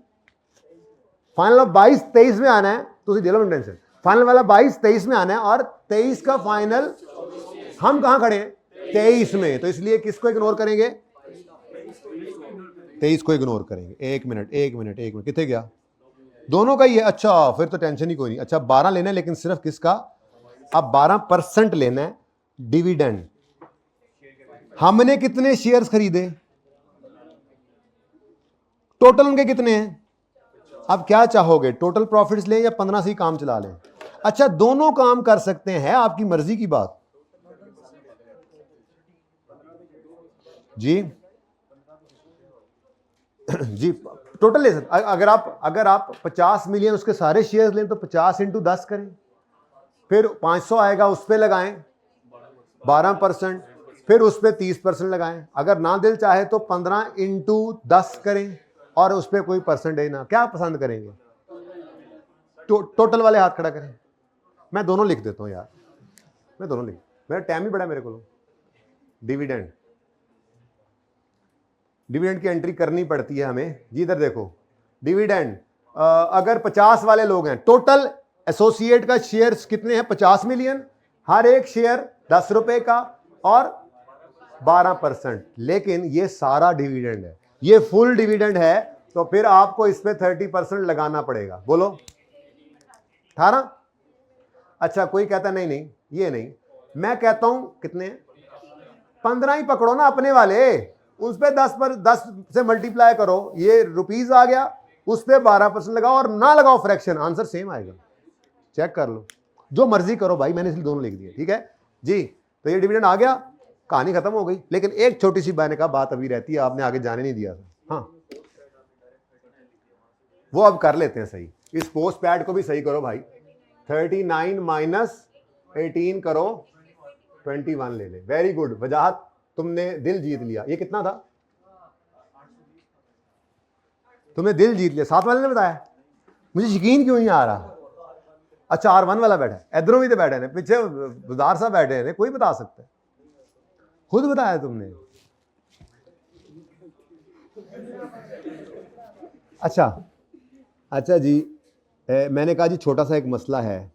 फाइनल ऑफ 22 23 में आना है, तो उसी दिलो टेंशन, फाइनल वाला 22 23 में आना है और 23 का फाइनल हम कहां खड़े हैं 23 में, तो इसलिए किसको इग्नोर करेंगे, 23 को इग्नोर करेंगे। एक मिनट कितने गया, दोनों का ही है, अच्छा फिर तो टेंशन ही कोई नहीं। अच्छा 12 लेना है लेकिन सिर्फ किसका, अब 12% लेना है डिविडेंड। हमने कितने शेयर्स खरीदे, टोटल उनके कितने हैं, अब क्या चाहोगे टोटल प्रॉफिट्स लें या 15 से ही काम चला लें। अच्छा दोनों काम कर सकते हैं, आपकी मर्जी की बात जी जी, टोटल ले सकते। अगर आप 50 मिलियन उसके सारे शेयर्स लें तो 50 × 10 करें, फिर 500 आएगा उस पर लगाएं 12%, फिर उस पर 30% लगाएं, अगर ना दिल चाहे तो 15 × 10 करें और उस पर कोई परसेंटेज ना, क्या पसंद करेंगे, टोटल वाले हाथ खड़ा करें। मैं दोनों लिख देता हूं यार, मैं दोनों लिख, मेरा टाइम ही बड़ा मेरे को। डिविडेंड की एंट्री करनी पड़ती है हमें जी, इधर देखो डिविडेंड, अगर 50 वाले लोग हैं, टोटल एसोसिएट का शेयर्स कितने हैं 50 मिलियन, हर एक शेयर 10 रुपए का और 12%, लेकिन ये सारा डिविडेंड है, ये फुल डिविडेंड है, तो फिर आपको इस पे 30% लगाना पड़ेगा, बोलो 18। अच्छा कोई कहता नहीं ये नहीं, मैं कहता हूं कितने 15 ही पकड़ो ना अपने वाले, उस पे 10 से मल्टीप्लाई करो, ये रुपीज आ गया, उस पे 12% लगाओ और ना लगाओ फ्रैक्शन, आंसर सेम आएगा, चेक कर लो, जो मर्जी करो भाई, मैंने इसलिए दोनों लिख दिए, ठीक है जी। तो ये डिविडेंड आ गया, कहानी खत्म हो गई, लेकिन एक छोटी सी मैंने कहा बात अभी रहती है, आपने आगे जाने नहीं दिया था, हाँ वो अब कर लेते हैं सही, इस पोस्ट पैड को भी सही करो भाई, 39 - 18 करो 21 ले ले, वेरी गुड वजाहत, तुमने दिल जीत लिया। ये कितना था, तुमने दिल जीत लिया, साथ वाले ने बताया, मुझे यकीन क्यों नहीं आ रहा। अच्छा R1 वाला बैठा है, इधरों भी तो बैठे हैं, पीछे बुदार साहब बैठे हैं, कोई बता सकता है, खुद बताया तुमने। अच्छा जी, मैंने कहा जी छोटा सा एक मसला है,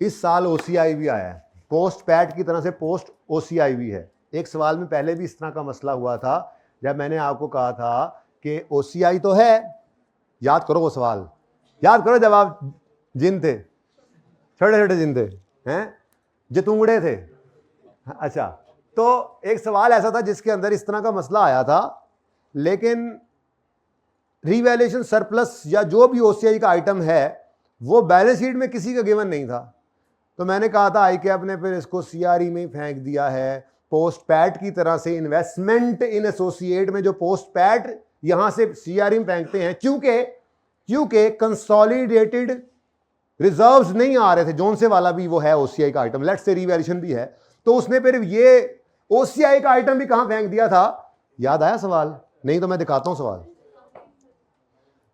इस साल OCI भी आया है, पोस्ट पैड की तरह से पोस्ट OCI भी है। एक सवाल में पहले भी इस तरह का मसला हुआ था, जब मैंने आपको कहा था कि OCI तो है, याद करो वो सवाल, याद करो जब आप जिन थे, छोटे छोटे जिन थे, हैं जतूंगड़े थे। अच्छा तो एक सवाल ऐसा था जिसके अंदर इस तरह का मसला आया था, लेकिन रीवैल्यूएशन सरप्लस या जो भी OCI का आइटम है वो बैलेंस शीट में किसी का गिवन नहीं था, तो मैंने कहा था ICAP ने फिर इसको CRE में ही फेंक दिया है, पोस्ट पैट की तरह से इन्वेस्टमेंट इन एसोसिएट में जो पोस्ट पैट यहां से CRE में फेंकते हैं, क्योंकि कंसोलिडेटेड रिजर्व्स नहीं आ रहे थे, जोन से वाला भी वो है OCI का आइटम, लेट्स से रीवैल्यूएशन भी है, तो उसने फिर ये OCI का आइटम भी कहां फेंक दिया था, याद आया सवाल, नहीं तो मैं दिखाता हूं सवाल,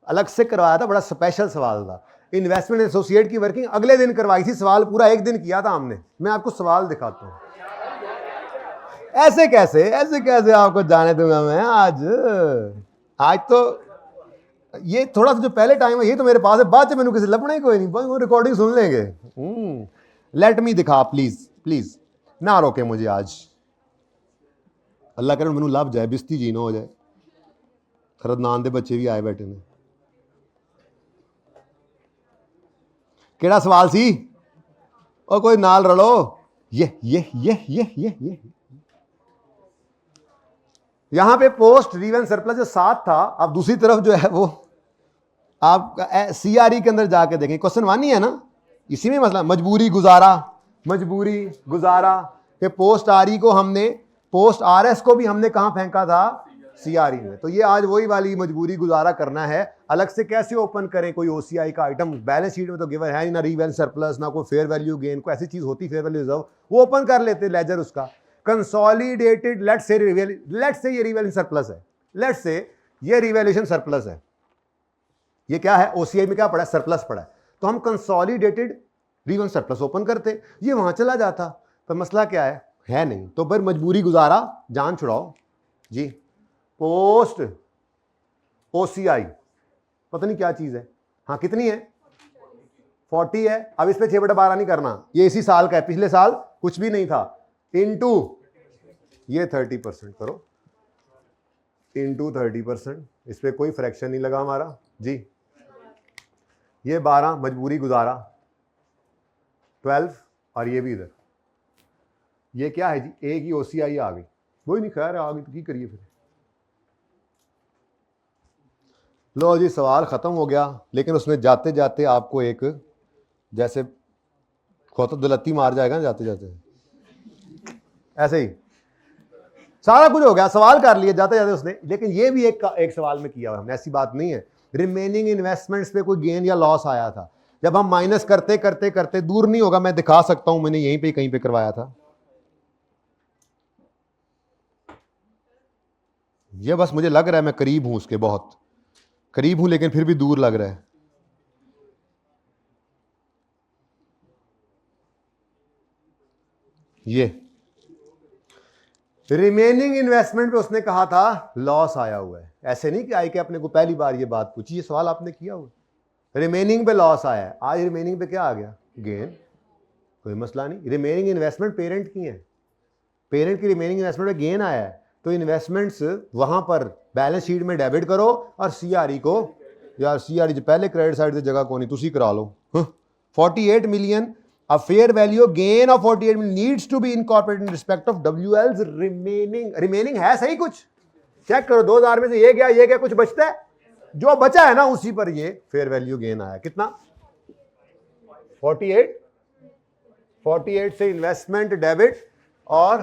अलग से करवाया था, बड़ा स्पेशल सवाल था, इन्वेस्टमेंट एसोसिएट की वर्किंग अगले दिन करवाई थी, सवाल पूरा एक दिन किया था हमने, मैं आपको सवाल दिखाता हूं। ऐसे कैसे आपको जाने दूंगा मैं, आज तो ये थोड़ा सा जो पहले टाइम है ये तो मेरे पास है, बाद में मैंने किसी लपना ही कोई नहीं, वो रिकॉर्डिंग सुन लेंगे। लेट मी दिखा प्लीज ना रोके मुझे आज, अल्लाह करे मैनू लभ जाए, बिस्ती जी ना हो जाए, खरदनान दे बच्चे भी आए बैठे ने। केड़ा सवाल सी, और कोई नाल रलो, ये यहां पे पोस्ट रीवेन सरप्लस जो 7 था, अब दूसरी तरफ जो है वो आप CRE के अंदर जाके देखें, क्वेश्चन 1 ही है ना, इसी में मसला। मजबूरी गुजारा कि पोस्ट RE को हमने, पोस्ट RS को भी हमने कहां फेंका था, CRE में। तो ये आज वही वाली मजबूरी गुजारा करना है। अलग से कैसे ओपन करें कोई OCI का आइटम, बैलेंस शीट में तो गिवन है ना, रीवैल्यू सरप्लस ना कोई फेयर वैल्यू गेन, कोई ऐसी चीज होती फेयर वैल्यू रिजर्व, वो ओपन कर लेते लेजर उसका। कंसोलिडेटेड लेट्स से ये रिवैल्यू सरप्लस है, लेट्स से ये रिवैल्यूएशन सरप्लस है। ये क्या है, OCI में क्या पड़ा है, सरप्लस पड़ा है। तो हम कंसोलिडेटेड रिवैल्यू सरप्लस ओपन करते, ये वहां चला जाता। पर मसला क्या है नहीं। तो फिर मजबूरी गुजारा, जान छुड़ाओ जी, पोस्ट OCI पता नहीं क्या चीज है, हाँ कितनी है, 40 है। अब इस पे 6/12 नहीं करना, ये इसी साल का है, पिछले साल कुछ भी नहीं था, इनटू ये 30% करो, इनटू 30%, इस पे कोई फ्रैक्शन नहीं लगा हमारा जी। ये 12 मजबूरी गुजारा 12, और ये भी इधर, ये क्या है जी, एक ही OCI आ गई, वही नहीं खैर आ गई तो की करिए फिर। लो जी सवाल ख़त्म हो गया, लेकिन उसमें जाते जाते आपको एक जैसे खोतदुलत्ती मार जाएगा ना जाते जाते, ऐसे ही सारा कुछ हो गया, सवाल कर लिए जाते जाते उसने। लेकिन ये भी एक सवाल में किया हुआ हमने, ऐसी बात नहीं है। रिमेनिंग इन्वेस्टमेंट्स पे कोई गेन या लॉस आया था, जब हम माइनस करते करते करते, दूर नहीं होगा, मैं दिखा सकता हूं, मैंने यहीं पे कहीं पे करवाया था। ये बस मुझे लग रहा है मैं करीब हूं, उसके बहुत करीब हूं, लेकिन फिर भी दूर लग रहा है। ये रिमेनिंग इन्वेस्टमेंट पे उसने कहा था लॉस आया हुआ है। ऐसे नहीं कि आई के अपने को पहली बार ये बात पूछी, ये सवाल आपने किया हुआ, रिमेनिंग पे लॉस आया है। आज रिमेनिंग पे क्या आ गया, गेन, कोई मसला नहीं। रिमेनिंग इन्वेस्टमेंट पेरेंट की है, पेरेंट की रिमेनिंग इन्वेस्टमेंट में गेन आया है, तो इन्वेस्टमेंट्स वहां पर बैलेंस शीट में डेबिट करो, और CRE को, यार CRE पहले क्रेडिट साइड से जगह को नहीं, तुसी करा लो। 48 million, a fair value gain of 48 million needs to be incorporated in respect of WL's remaining है सही, कुछ चेक करो, 2000 में से ये गया, कुछ बचता है, जो बचा है ना उसी पर ये फेयर वैल्यू गेन आया। कितना, 48 से इन्वेस्टमेंट डेबिट और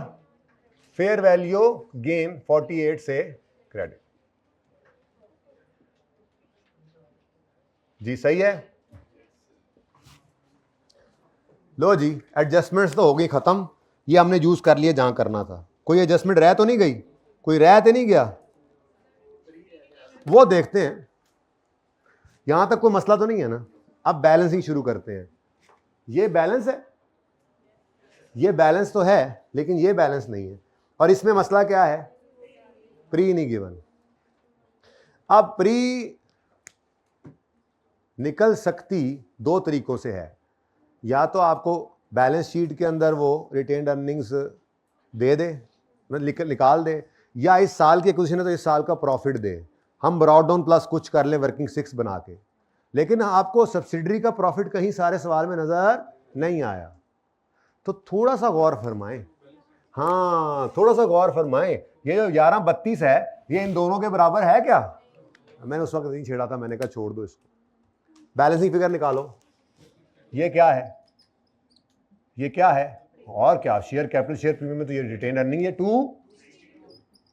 फेयर वैल्यू गेन 48 से क्रेडिट। जी सही है। लो जी एडजस्टमेंट्स तो हो गई खत्म, ये हमने यूज कर लिया जहां करना था। कोई एडजस्टमेंट रह तो नहीं गई, कोई रह तो नहीं गया, वो देखते हैं। यहां तक कोई मसला तो नहीं है ना। अब बैलेंसिंग शुरू करते हैं। ये बैलेंस है, ये बैलेंस तो है, लेकिन ये बैलेंस नहीं है। और इसमें मसला क्या है, प्री नहीं गिवन। अब प्री निकल सकती दो तरीकों से है, या तो आपको बैलेंस शीट के अंदर वो रिटेन्ड अर्निंग्स दे दे, निकाल दे, या इस साल की एक्विजिशन है तो इस साल का प्रॉफिट दे, हम ब्रॉड डाउन प्लस कुछ कर ले वर्किंग 6 बना के। लेकिन आपको सब्सिडरी का प्रॉफिट कहीं सारे सवाल में नजर नहीं आया, तो थोड़ा सा गौर फरमाएं। हाँ थोड़ा सा गौर फरमाएं, ये जो 1132 है ये इन दोनों के बराबर है क्या? मैंने उस वक्त नहीं छेड़ा था, मैंने कहा छोड़ दो इसको। बैलेंसिंग फिगर निकालो, ये क्या है, ये क्या है, और क्या, शेयर कैपिटल शेयर प्रीमियम में तो ये रिटेन अर्निंग, ये 2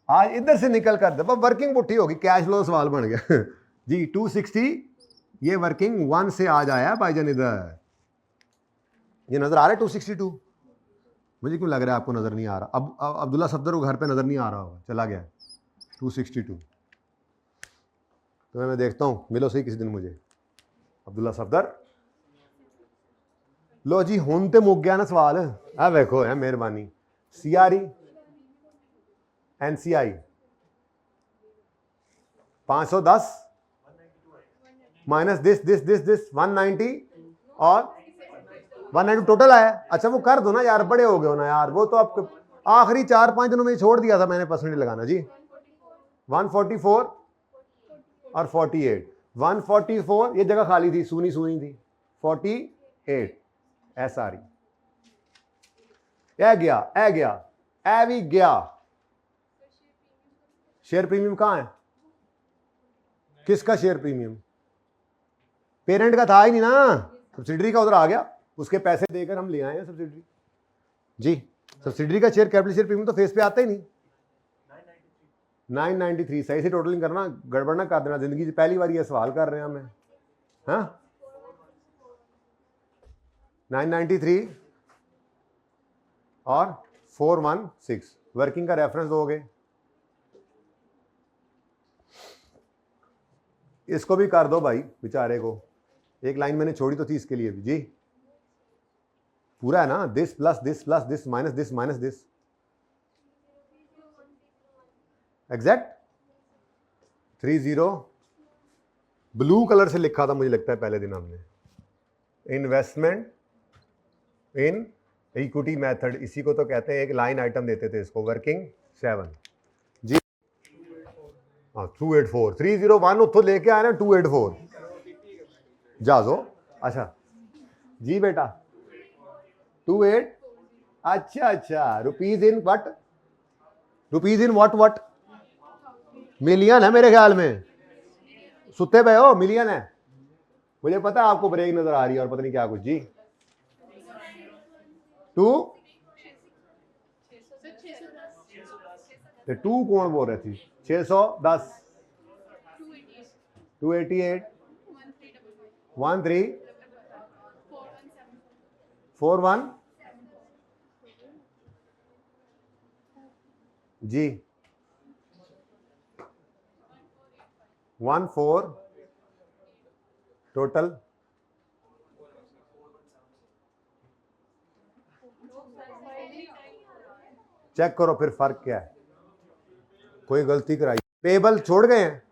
आज इधर से निकल कर दे, वर्किंग पुट्ठी होगी, कैश फ्लो सवाल बन गया जी। 260 ये वर्किंग 1 से आज आया भाईजान, इधर ये नजर आ रहा है 262। मुझे क्यों लग रहा है आपको नजर नहीं आ रहा? अब अब्दुल्ला सफदर को घर पे नजर नहीं आ रहा होगा, चला गया 262। तो मैं देखता हूँ, मिलो सही किसी दिन मुझे अब्दुल्ला सफदर। लो जी हुन ते मुक गया ना सवाल। आ देखो है मेहरबानी, CRE NCI 510 माइनस दिस 190 और 190 टोटल आया। अच्छा वो कर दो ना यार, बड़े हो गए हो ना यार, वो तो आपको आखिरी 4-5 दिनों में छोड़ दिया था मैंने परसेंटेज लगाना जी। 144 और 48, 144 ये जगह खाली थी, सुनी थी, 48 SRE ए भी गया। शेयर प्रीमियम कहां है, किसका शेयर प्रीमियम? पेरेंट का था ही नहीं ना, सब्सिडरी का उधर आ गया, उसके पैसे देकर हम ले आए हैं सब्सिडरी। जी सब्सिडरी का शेयर कैपिटल शेयर प्रीमियम तो फेस पे आता ही नहीं। 993 सही से टोटलिंग करना, गड़बड़ ना कर देना, जिंदगी से पहली बार ये सवाल कर रहे हैं हमें। हाँ 993 और 416 वर्किंग का रेफरेंस दोगे। इसको भी कर दो भाई बेचारे को, एक लाइन मैंने छोड़ी तो थी इसके लिए भी। जी पूरा है ना, this plus this plus this minus this exact 30 blue colour से लिखा था मुझे लगता है पहले दिन हमने, इन्वेस्टमेंट इन इक्विटी मेथड, इसी को तो कहते हैं, एक लाइन आइटम देते थे इसको, वर्किंग 7। जी हाँ 284 301 उत्थों लेके आए ना 284 जाजो। अच्छा जी बेटा 28 अच्छा rupees in what, rupees in what million है मेरे ख्याल में, सुते पे हो, मिलियन है, मुझे पता है आपको ब्रेक नजर आ रही है और पता नहीं क्या कुछ। जी 2 कौन बोल रहे थी, 610 288 13 41 जी 14 टोटल। चेक करो फिर फर्क क्या है, कोई गलती कराई, पेबल छोड़ गए हैं,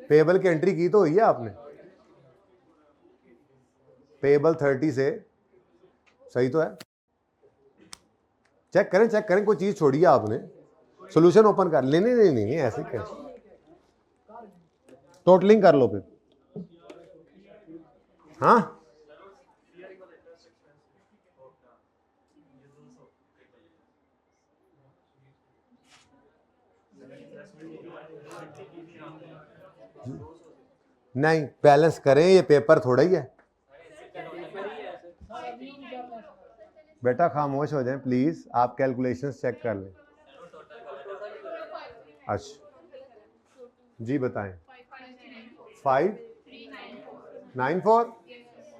पेबल की एंट्री की तो हुई है आपने, पेबल 30 से सही तो है, चेक करें कोई चीज छोड़ी है आपने, सॉल्यूशन ओपन कर लेने, नहीं ऐसे कैसे, टोटलिंग कर लो फिर। हाँ नहीं बैलेंस करें, ये पेपर थोड़ा ही है बेटा, खामोश हो जाएं प्लीज, आप कैलकुलेशंस चेक कर लें। अच्छा जी बताएं। 594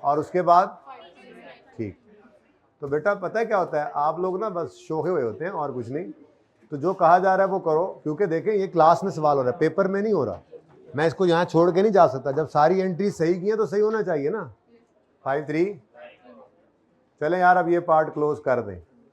और उसके बाद ठीक। तो बेटा पता है क्या होता है, आप लोग ना बस शोखे हुए होते हैं और कुछ नहीं, तो जो कहा जा रहा है वो करो, क्योंकि देखें ये क्लास में सवाल हो रहा है, पेपर में नहीं हो रहा, मैं इसको यहाँ छोड़ के नहीं जा सकता, जब सारी एंट्री सही की है तो सही होना चाहिए ना। 53 चलें यार अब ये पार्ट क्लोज कर दें।